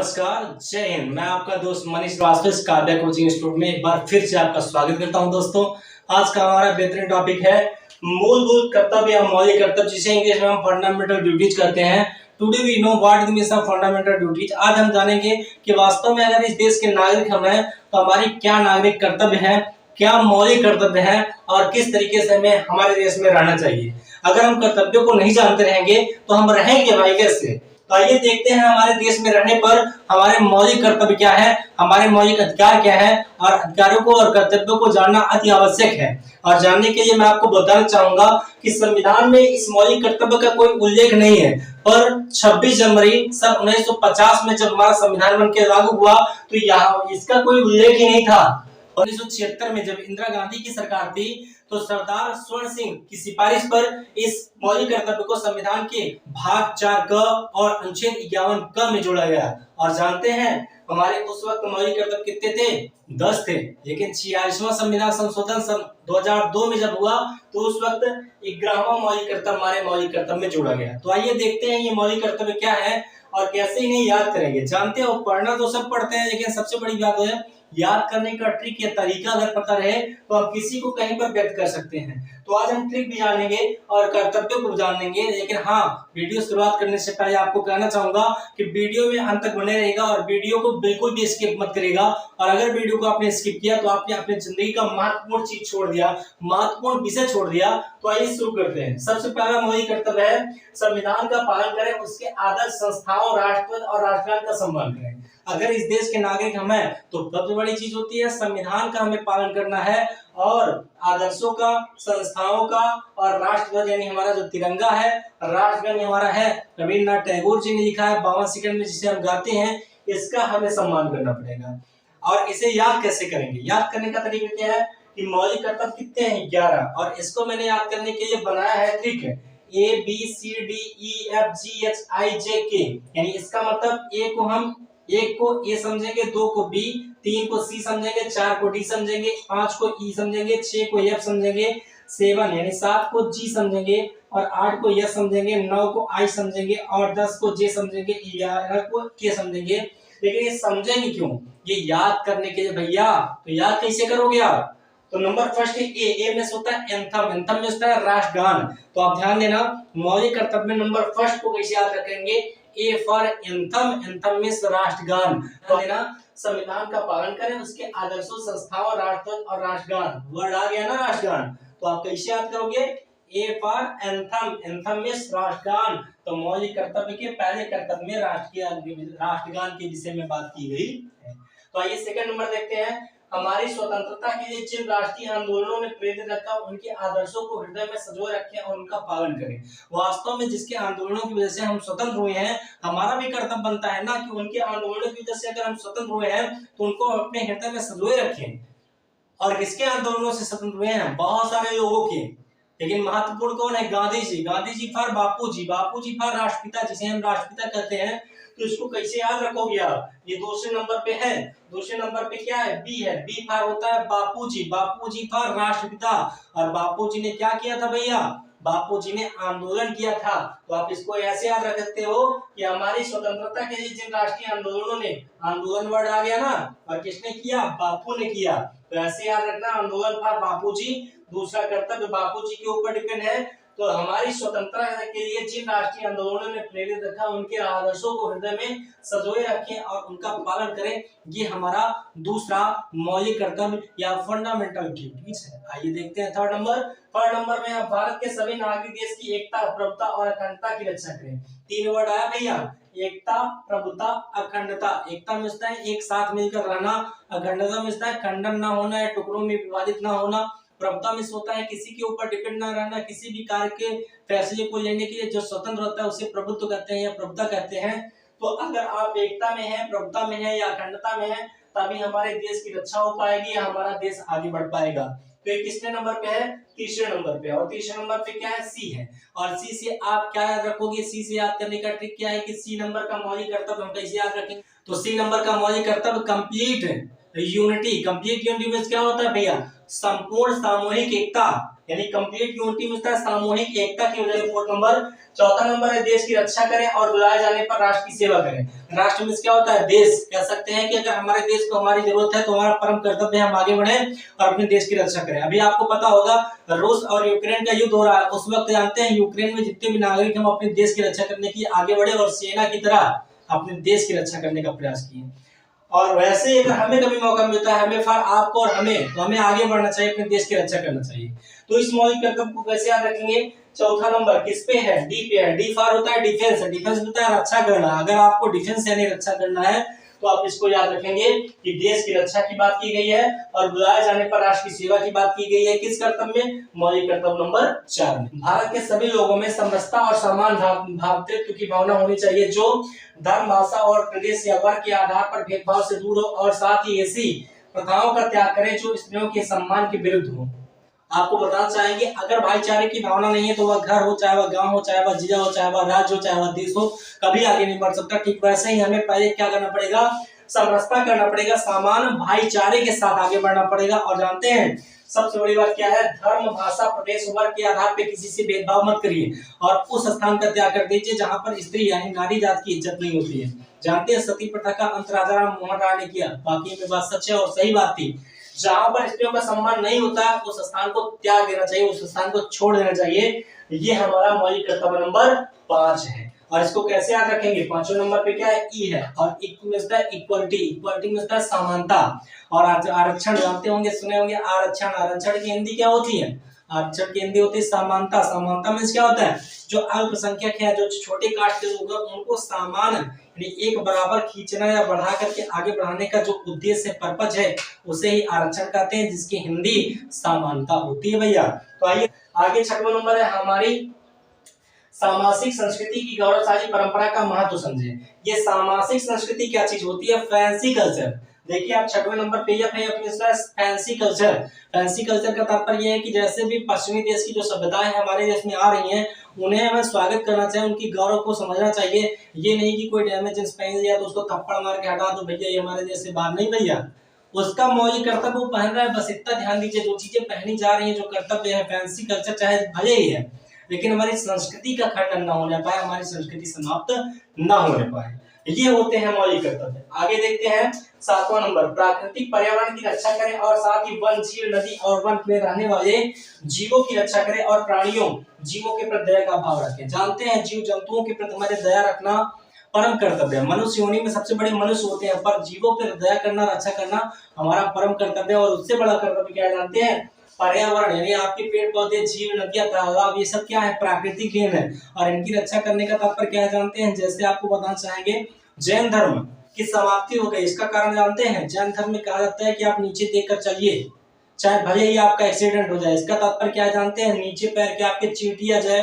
नमस्कार, जय हिंद। मैं आपका दोस्त मनीष श्रीवास्तव काव्या कोचिंग इंस्टीट्यूट में एक बार फिर से आपका स्वागत करता हूं। दोस्तों, आज का हमारा बेहतरीन टॉपिक है मूलभूत कर्तव्य या मौलिक कर्तव्य, जिसे इंग्लिश में हम फंडामेंटल ड्यूटीज कहते हैं। Today we know what is the meaning of fundamental duties. आज हम जानेंगे कि वास्तव में अगर इस देश के नागरिक हम हैं तो हमारी क्या नागरिक कर्तव्य है, क्या मौलिक कर्तव्य है और किस तरीके से हमें हमारे देश में रहना चाहिए। अगर हम कर्तव्यों को नहीं जानते रहेंगे तो हम रहेंगे भाई कैसे। तो आइए देखते हैं हमारे देश में रहने पर हमारे मौलिक कर्तव्य क्या है, हमारे मौलिक अधिकार क्या है, और अधिकारों को और कर्तव्यों को जानना अति आवश्यक है। और जानने के लिए मैं आपको बताना चाहूंगा कि संविधान में इस मौलिक कर्तव्य का कोई उल्लेख नहीं है, पर 26 जनवरी सन 1950 में जब हमारा संविधान बन के लागू हुआ तो यहाँ इसका कोई उल्लेख ही नहीं था। 1976 में जब इंदिरा गांधी की सरकार थी तो सरदार स्वर्ण सिंह की सिफारिश पर इस मौलिक कर्तव्य को संविधान के भाग 4 क और अनुच्छेद 51 क में जोड़ा गया। और जानते हैं हमारे उस वक्त मौलिक कर्तव्य कितने थे? 10 थे। लेकिन 46वां संविधान संशोधन सन 2002 में जब हुआ तो उस वक्त 11वां मौलिक कर्तव्य हमारे मौलिक कर्तव्य में जोड़ा गया। तो आइए देखते हैं ये मौलिक कर्तव्य क्या है और कैसे इन्हें याद करेंगे। जानते हो, पढ़ना तो सब पढ़ते हैं, लेकिन सबसे बड़ी बात है याद करने का ट्रिक या तरीका अगर पता रहे तो हम किसी को कहीं पर व्यक्त कर सकते हैं। तो आज हम ट्रिक भी जानेंगे और कर्तव्यों को जानेंगे। लेकिन हाँ, वीडियो शुरुआत करने से पहले आपको कहना चाहूंगा कि वीडियो में अंत तक बने रहेगा और वीडियो को बिल्कुल भी स्किप मत करेगा। और अगर वीडियो को आपने स्किप किया तो आपने अपनी जिंदगी का महत्वपूर्ण चीज छोड़ दिया, महत्वपूर्ण विषय छोड़ दिया। तो आइए शुरू करते हैं। सबसे पहला मौलिक कर्तव्य है संविधान का पालन करें, उसके आदर्श संस्थाओं, राष्ट्रपति और राष्ट्रगान का सम्मान करें। अगर इस देश के नागरिक हम हैं तो सबसे बड़ी चीज होती है संविधान का हमें पालन करना है और आदर्शों का, संस्थाओं का और राष्ट्रध्वज यानी हमारा जो तिरंगा है, राष्ट्रगान हमारा है, रविन्द्रनाथ टैगोर जी ने लिखा है 52 सेकंड में, जिसे हम गाते हैं, इसका हमें सम्मान करना पड़ेगा। और इसे याद कैसे करेंगे? याद करने का तरीका क्या है कि मौलिक कर्तव्य कितने हैं? 11। और इसको मैंने याद करने के लिए बनाया है ट्रिक ABCDEFGHIJK। यानी इसका मतलब एक को ए समझेंगे, 2 को बी, 3 को सी समझेंगे, 4 को डी समझेंगे, 5 को ई समझेंगे, 6 को एफ समझेंगे, 7 यानी 7 को जी समझेंगे और 8 को एस समझेंगे, 9 को आई समझेंगे और 10 को जे समझेंगे, 11 को के समझेंगे। लेकिन ये समझेंगे क्यों? ये याद करने के लिए भैया। तो याद कैसे करोगे आप? तो नंबर फर्स्ट है ए में होता है एंथम, एंथम में होता है राष्ट्रगान। तो आप ध्यान देना, मौलिक कर्तव्य में नंबर फर्स्ट को कैसे याद रखेंगे? ए फॉर एंथम, एंथम में राष्ट्रगान। तो देना संविधान का पालन करें, उसके आदर्शों, संस्थाओं, राष्ट्रध्वज और राष्ट्रगान। वर्ड आ गया ना राष्ट्रगान। तो आप कैसे याद करोगे? ए फॉर एंथम, एंथम में राष्ट्रगान। तो मौलिक कर्तव्य के पहले कर्तव्य में राष्ट्रगान के विषय में बात की गई है। तो आइए सेकंड नंबर देखते हैं। हमारी स्वतंत्रता के लिए जिन राष्ट्रीय आंदोलनों ने प्रेरित रखा, उनके आदर्शों को हृदय में संजोए रखें और उनका पालन करें। वास्तव में जिसके आंदोलनों की वजह से हम स्वतंत्र हुए हैं, हमारा भी कर्तव्य बनता है ना कि उनके आंदोलनों की वजह से अगर हम स्वतंत्र हुए हैं तो उनको अपने हृदय में संजोए रखें। और किसके आंदोलनों से स्वतंत्र हुए हैं? बहुत सारे लोगों के। लेकिन महत्वपूर्ण कौन है? गांधी जी। गांधी जी फॉर बापू जी, बापू जी फॉर राष्ट्रपिता, जिसे हम राष्ट्रपिता कहते हैं। तो इसको कैसे याद रखोगे आप? ये दूसरे नंबर पे है। दूसरे नंबर पे क्या है? बी है। बी फॉर होता है बापूजी, बापूजी फॉर राष्ट्रपिता। और बापूजी ने क्या किया था भैया? बापूजी ने आंदोलन किया था। तो आप इसको ऐसे याद रख सकते हो कि हमारी स्वतंत्रता के लिए जिन राष्ट्रीय आंदोलनों ने, आंदोलन वर्ड आ गया ना, और किसने किया? बापू ने किया। तो ऐसे याद रखना, आंदोलन फॉर बापूजी। दूसरा कर्तव्य बापूजी के ऊपर डिपेंड है। तो हमारी स्वतंत्रता के लिए जिन राष्ट्रीय आंदोलनों ने प्रेरित रखा, उनके आदर्शों को हृदय में संजोए रखें और उनका पालन करें। ये हमारा दूसरा मौलिक कर्तव्य या फंडामेंटल ड्यूटीज है। आइए देखते हैं थर्ड नंबर। थर्ड नंबर में भारत के सभी नागरिक देश की एकता, प्रभुता और अखंडता की रक्षा करें। 3 वर्ड आया भैया, एकता, प्रभुता, अखंडता। एकता में होता है एक साथ मिलकर रहना, अखंडता में होता है खंडन ना होना है, टुकड़ों में विभाजित ना होना, प्रभुता में होता है किसी के ऊपर डिपेंड ना रहना, किसी भी कार्य के फैसले को लेने के लिए जो स्वतंत्र होता है उसे प्रभुत्व कहते हैं या प्रभुता कहते हैं। तो अगर आप एकता में है, प्रभुता में है या अखंडता में है, तभी हमारे देश की रक्षा हो पाएगी या हमारा देश आगे बढ़ पाएगा। तो ये किसने नंबर पे है? तीसरे नंबर पे। और तीसरे नंबर पे क्या है? सी है। और सी से आप क्या याद रखोगे? सी से याद करने का ट्रिक क्या है कि सी नंबर का मौलिक कर्तव्य हम कैसे याद रखेंगे? तो सी नंबर का मौलिक कर्तव्य कंप्लीट यूनिटी। कंप्लीट यूनिटी में क्या होता है भैया? संपूर्ण सामूहिक एकता। यानी कंप्लीट यूनिटी में होता है सामूहिक एकता की वजह से। 4 नंबर। चौथा नंबर है देश की रक्षा करें और बुलाए जाने पर राष्ट्र की सेवा करें। राष्ट्र में क्या होता है? देश। कह सकते हैं कि अगर हमारे देश को हमारी जरूरत है तो हमारा परम कर्तव्य है हम आगे बढ़े और अपने देश की रक्षा करें। अभी आपको पता होगा रूस और यूक्रेन का युद्ध हो रहा है, उस वक्त जानते हैं यूक्रेन में जितने भी नागरिक हम अपने देश की रक्षा करने की आगे बढ़े और सेना की तरह अपने देश की रक्षा करने का प्रयास किए। और वैसे अगर हमें कभी मौका मिलता है, हमें फॉर आपको और हमें, तो हमें आगे बढ़ना चाहिए, अपने देश की रक्षा करना चाहिए। तो इस मौलिक कर्तव्य को कैसे याद रखेंगे? चौथा नंबर किस पे है? डी पे है। डी फॉर होता है डिफेंस। डिफेंस होता है रक्षा करना। अगर आपको डिफेंस यानी रक्षा करना है तो आप इसको याद रखेंगे कि देश की रक्षा की बात की गई है और बुलाए जाने पर राष्ट्र की सेवा की बात की गई है। किस कर्तव्य में? मौलिक कर्तव्य नंबर 4 में। भारत के सभी लोगों में समरसता और समान भ्रातृत्व की भावना होनी चाहिए, जो धर्म, भाषा और प्रदेश या वर्ग के आधार पर भेदभाव से दूर हो और साथ ही ऐसी प्रथाओं का त्याग करें जो स्त्रियों के सम्मान के विरुद्ध हो। आपको बताना चाहेंगे अगर भाईचारे की भावना नहीं है तो वह घर हो, चाहे वह गांव हो, चाहे वह जिला हो, चाहे वह राज्य हो, चाहे वह देश हो, कभी आगे नहीं बढ़ सकता। ठीक वैसे ही हमें पहले क्या करना पड़ेगा? समरसता करना पड़ेगा, समान भाईचारे के साथ आगे बढ़ना पड़ेगा। और जानते हैं सबसे बड़ी बात क्या है? धर्म, भाषा, प्रदेश, वर्ग के आधार पर किसी से भेदभाव मत करिए और उस स्थान का त्याग कर दीजिए जहां पर स्त्री यानी नारी जात की इज्जत नहीं होती है। जानते हैं सती प्रथा का अंत राजा राम मोहन राय ने किया। बाकी में बात सच है और सही बात थी। जहां पर स्त्रियों का सम्मान नहीं होता उस स्थान को त्याग देना चाहिए, उस स्थान को छोड़ देना चाहिए। ये हमारा मौलिक कर्तव्य नंबर 5 है। और इसको कैसे याद रखेंगे? 5वें नंबर पे क्या है? ई है। और इक्वलिटी। इक्वलिटी में समानता। और आरक्षण जानते होंगे, सुने होंगे आरक्षण। आरक्षण की हिंदी क्या होती है? आरक्षण की हिंदी होती है समानता। समानता में क्या होता है? जो अल्पसंख्यक है, जो छोटे कास्ट के लोग हैं, उनको समान यानी एक बराबर खींचना या बढ़ा करके आगे बढ़ाने का जो उद्देश्य पर्पज है उसे ही आरक्षण कहते हैं, जिसकी हिंदी समानता होती है भैया। तो आइए आगे 6वां नंबर है हमारी सामाजिक संस्कृति की गौरवशाली परंपरा का महत्व समझे। ये सामाजिक संस्कृति क्या चीज होती है? Fancy culture. देखिए आप 6वें नंबर पे फैंसी कल्चर। फैंसी कल्चर का तात्पर्य यह है कि जैसे भी पश्चिमी देश की जो सभ्यताएं हमारे देश में आ रही हैं उन्हें हमें स्वागत करना चाहिए, उनकी गौरव को समझना चाहिए। ये नहीं कि कोई डैमेज जींस पहन लिया तो उसको थप्पड़ मार के हटा दो, भैया ये हमारे देश से बाहर नहीं। भैया उसका मौलिक कर्तव्य वो पहन रहा है, बस इतना ध्यान दीजिए। जो चीजें पहनी जा रही है, जो कर्तव्य है, फैंसी कल्चर चाहे भले ही है, लेकिन हमारी संस्कृति का खंडन न होने पाए, हमारी संस्कृति समाप्त न होने पाए। ये होते हैं मौलिक कर्तव्य। आगे देखते हैं 7वां नंबर प्राकृतिक पर्यावरण की रक्षा करें और साथ ही वन, झील, नदी और वन में रहने वाले जीवों की रक्षा करें और प्राणियों, जीवों के प्रति दया का भाव रखें। जानते हैं जीव जंतुओं के प्रति हमारे दया रखना परम कर्तव्य है। मनुष्य योनि में सबसे बड़े मनुष्य होते हैं, पर जीवों पर दया करना, रक्षा करना हमारा परम कर्तव्य है। और उससे बड़ा कर्तव्य क्या जानते हैं? पर्यावरण यानी आपके पेड़ पौधे, जीव, नदियां, तालाब, ये सब क्या है? प्राकृतिक देन है और इनकी रक्षा करने का तात्पर्य क्या है जानते हैं? जैसे आपको बताना चाहेंगे जैन धर्म की समाप्ति हो गई, इसका कारण जानते हैं? जैन धर्म में कहा जाता है कि आप नीचे देखकर चलिए, चाहे भले ही आपका एक्सीडेंट हो जाए। इसका तात्पर्य क्या है जानते हैं? नीचे पैर के आपके चींटी आ जाए,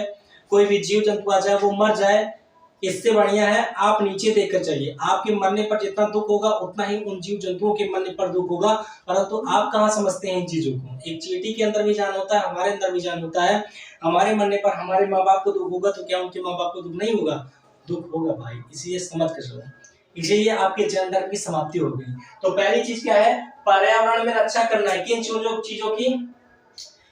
कोई भी जीव जंतु आ जाए, वो मर जाए, इससे बढ़िया है आप नीचे देखकर चलिए। आपके मरने पर जितना दुख होगा उतना ही उन जीव जंतुओं के मरने पर दुख होगा, परंतु आप कहाँ समझते हैं इन चीजों को? एक चींटी के अंदर भी जान होता है, हमारे अंदर भी जान होता है। हमारे मरने पर हमारे माँ बाप को दुख होगा तो क्या उनके माँ बाप को दुख नहीं होगा? दुख होगा भाई, इसलिए समझ कर चलो। इसलिए आपके जैन धर्म की समाप्ति हो गई। तो पहली चीज क्या है? पर्यावरण में रक्षा करना है। किन चीजों की?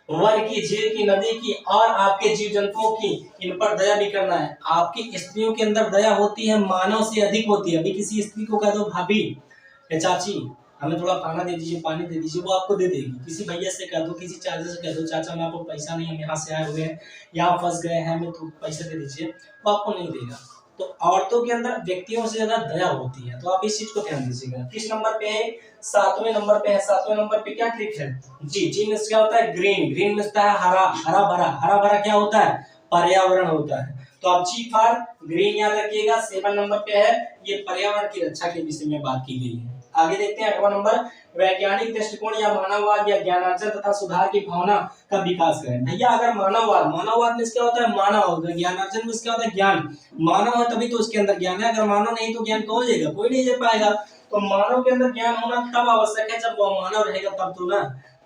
वन की, झील की, नदी की और आपके जीव जंतुओं की, इन पर दया भी करना है। आपकी स्त्रियों के अंदर दया होती है, मानव से अधिक होती है। अभी किसी स्त्री को कह दो भाभी या चाची हमें थोड़ा खाना दे दीजिए, पानी दे दीजिए, वो आपको दे देगी। किसी भैया से कह दो, किसी चाचा से कह दो, चाचा मैं आपको पैसा नहीं, हम यहाँ से आए हुए हैं, यहाँ फंस गए हैं, हमें तो पैसा दे दीजिए, वो आपको नहीं देगा। तो औरतों के अंदर व्यक्तियों से ज्यादा दया होती है, तो आप इस चीज को ध्यान दीजिएगा। किस नंबर पे है? 7वें नंबर पे है। 7वें नंबर पे क्या ट्रिक है? जी में क्या होता है? ग्रीन। ग्रीन में होता है हरा, हरा भरा। हरा भरा क्या होता है? पर्यावरण होता है। तो आप जी फॉर ग्रीन याद रखिएगा। 7 नंबर पे है, ये पर्यावरण की रक्षा के विषय में बात की गई है। आगे देखते हैं 8वां नंबर वैज्ञानिक दृष्टिकोण या मानववाद या ज्ञानार्जन तथा सुधार की भावना का विकास करें। भैया अगर मानववाद में क्या होता है? मानव। ज्ञानार्जन में क्या होता है? ज्ञान। मानव है तभी तो उसके अंदर ज्ञान है, अगर मानव नहीं तो ज्ञान कौन लेगा? कोई नहीं ले पाएगा। तो मानव के अंदर ज्ञान होना तब आवश्यक है जब वो मानव रहेगा तब तो ना।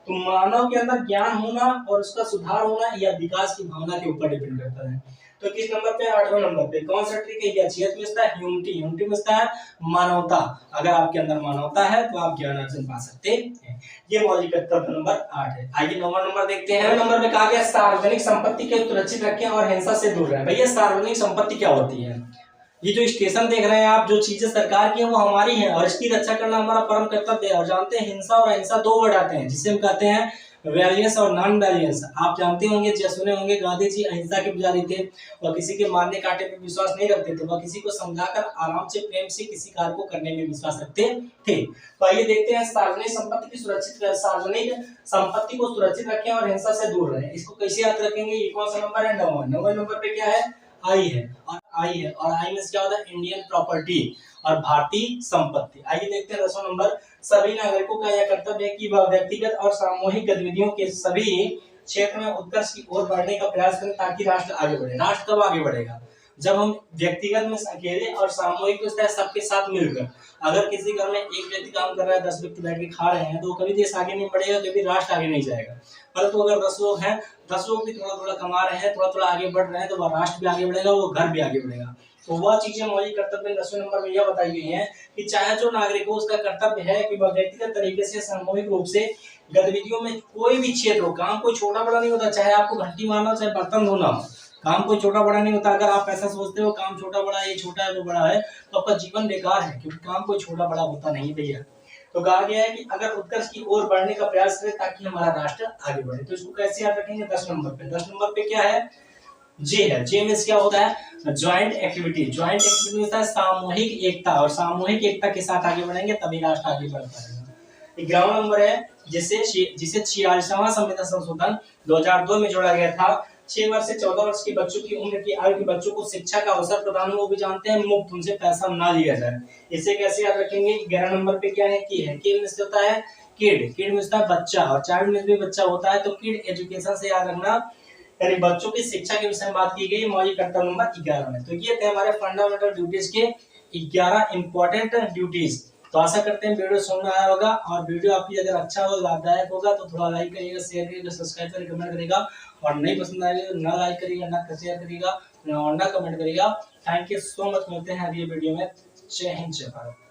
तो मानव के अंदर ज्ञान होना और उसका सुधार होना या विकास की भावना के ऊपर डिपेंड करता है। तो किस नंबर पे, 8वें नंबर पे। कौन सा ट्री कही गया, 6 में इसका ह्यूमनिटी, ह्यूमनिटी में इसका है मानवता। अगर आपके अंदर मानवता है तो आप ज्ञान अर्जन पा सकते हैं। ये मौलिक कर्तव्य नंबर 8 है। आइए 9वां नंबर देखते हैं। 9वें नंबर में कहा गया सार्वजनिक संपत्ति के सुरक्षित रखें और हिंसा से दूर रहें। भैया सार्वजनिक संपत्ति क्या होती है, ये जो स्टेशन देख रहे हैं आप, जो चीजें सरकार की है वो हमारी है और इसकी रक्षा करना हमारा परम कर्तव्य है। और जानते हैं हिंसा और अहिंसा दो वर्ड आते हैं जिसे हम कहते हैं वैलियंस और नॉन वैलियंस। आप जानते होंगे या सुने होंगे गांधी जी अहिंसा के पुजारी थे और किसी के मारने काटने पर विश्वास नहीं रखते थे, वह किसी को समझाकर आराम से प्रेम से किसी कार्य को करने में विश्वास रखते थे। तो आइए देखते हैं सार्वजनिक संपत्ति की सुरक्षित, सार्वजनिक संपत्ति को सुरक्षित रखें और हिंसा से दूर रहें। इसको कैसे याद रखेंगे, ये कौन सा नंबर है, 9वां। 9वें नंबर पे क्या है, आई है और आई में क्या होता है, इंडियन प्रॉपर्टी और भारतीय संपत्ति। आइए देखते हैं 10वां नंबर। सभी नागरिकों का यह कर्तव्य है कि वह व्यक्तिगत और सामूहिक गतिविधियों के सभी क्षेत्र में उत्कर्ष की ओर बढ़ने का प्रयास करें ताकि राष्ट्र आगे बढ़े। राष्ट्र कब आगे बढ़ेगा, जब हम व्यक्तिगत में अकेले और सामूहिक में सबके साथ मिलकर। अगर किसी घर में एक व्यक्ति काम कर रहा है, 10 व्यक्ति बैठ के खा रहे हैं, तो कभी देश आगे नहीं बढ़ेगा, कभी राष्ट्र आगे नहीं जाएगा। परंतु अगर 10 लोग हैं, 10 लोग भी थोड़ा थोड़ा कमा रहे हैं, थोड़ा थोड़ा आगे बढ़ रहे हैं, तो वह राष्ट्र भी आगे बढ़ेगा, वो घर भी आगे बढ़ेगा। तो वह चीजें मौलिक कर्तव्य 10वें नंबर में यह बताई गई है कि चाहे जो नागरिक हो उसका कर्तव्य है कि वह व्यक्तिगत तरीके से सामूहिक रूप से गतिविधियों में कोई भी क्षेत्र हो, काम कोई छोटा बड़ा नहीं होता, चाहे आपको घंटी मारना चाहे बर्तन धोना हो, काम कोई छोटा बड़ा नहीं होता। अगर आप ऐसा सोचते हो काम छोटा बड़ा, ये छोटा है वो बड़ा है, तो आपका जीवन बेकार है, क्योंकि काम कोई छोटा बड़ा होता नहीं भैया। तो कहा गया है कि अगर उत्कर्ष की ओर बढ़ने का प्रयास करें ताकि हमारा राष्ट्र आगे बढ़े। तो इसको कैसे याद रखेंगे, 10 नंबर पे। 10 नंबर पे क्या है, जे है। जे में क्या होता है, ज्वाइंट एक्टिविटी। ज्वाइंट एक्टिविटी होता है सामूहिक एकता, और सामूहिक एकता के साथ आगे बढ़ेंगे तभी राष्ट्र आगे बढ़ पाएगा। 11वां नंबर है जिसे 46वां संविधान संशोधन 2002 में जोड़ा गया था। 6 वर्ष से 14 वर्ष के बच्चों की उम्र की आयु के बच्चों को शिक्षा का अवसर प्रदान हो, वो भी जानते हैं मुफ्त, उनसे पैसा ना लिया जाए। इसे कैसे याद रखेंगे, 11 नंबर पे क्या है, की है। की में से होता है किड, किड में होता है बच्चा, और चाइल्ड में भी बच्चा होता है, तो किड एजुकेशन से याद रखना, यानी बच्चों की शिक्षा के विषय में बात की गई मौलिक कर्तव्य नंबर 11 में। तो ये थे हमारे फंडामेंटल ड्यूटीज के 11 इंपॉर्टेंट ड्यूटीज। तो आशा करते हैं वीडियो समझ में आया होगा, और वीडियो आपकी अगर अच्छा हो, लाभदायक होगा तो थोड़ा लाइक करिएगा, शेयर करिएगा, सब्सक्राइब करिएगा, कमेंट करिएगा, और नहीं पसंद आएगा ना लाइक करिएगा, ना शेयर करिएगा और ना कमेंट करिएगा। थैंक यू सो मच, मिलते हैं अगली वीडियो में। जय हिंद, जय भारत।